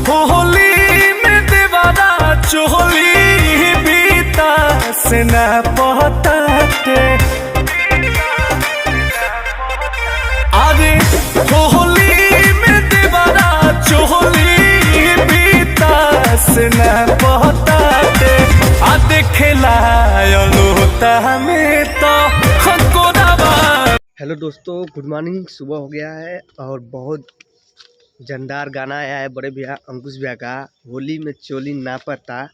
होली में देवारा चोली बीता से न पहताते। अरे होली में देवारा चोली बीता से न पहताते। आ देखेला लोता में तो हेलो दोस्तों, गुड मॉर्निंग। सुबह हो गया है और बहुत जानदार गाना आया है बड़े भैया अंकुश भैया का, होली में चोली ना पता।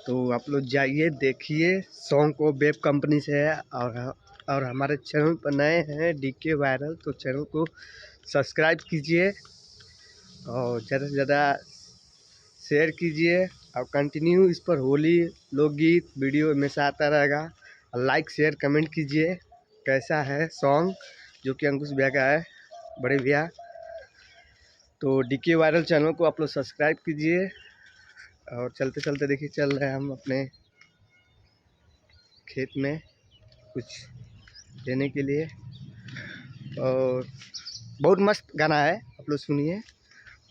तो आप लोग जाइए देखिए, सॉन्ग को वेब कंपनी से है और हमारे चैनल पर नए हैं डीके वायरल, तो चैनल को सब्सक्राइब कीजिए और ज़्यादा से ज़्यादा शेयर कीजिए और कंटिन्यू इस पर होली लोकगीत वीडियो हमेशा आता रहेगा। लाइक शेयर कमेंट कीजिए कैसा है सॉन्ग जो कि अंकुश भैया का है बड़े भैया। तो डीके वायरल चैनल को आप लोग सब्सक्राइब कीजिए और चलते चलते देखिए चल रहे हैं हम अपने खेत में कुछ देने के लिए। और बहुत मस्त गाना है, आप लोग सुनिए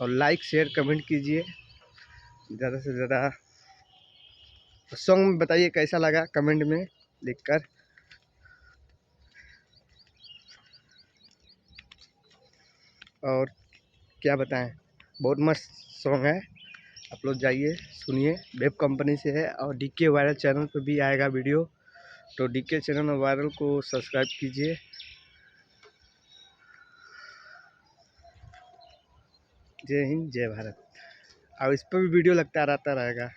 और लाइक शेयर कमेंट कीजिए ज़्यादा से ज़्यादा। सॉन्ग बताइए कैसा लगा कमेंट में लिखकर। और क्या बताएं, बहुत मस्त सॉन्ग है, आप लोग जाइए सुनिए। वेब कंपनी से है और डीके वायरल चैनल पर भी आएगा वीडियो, तो डीके चैनल वायरल को सब्सक्राइब कीजिए। जय हिंद जय भारत। और इस पर भी वीडियो लगता रहता रहेगा।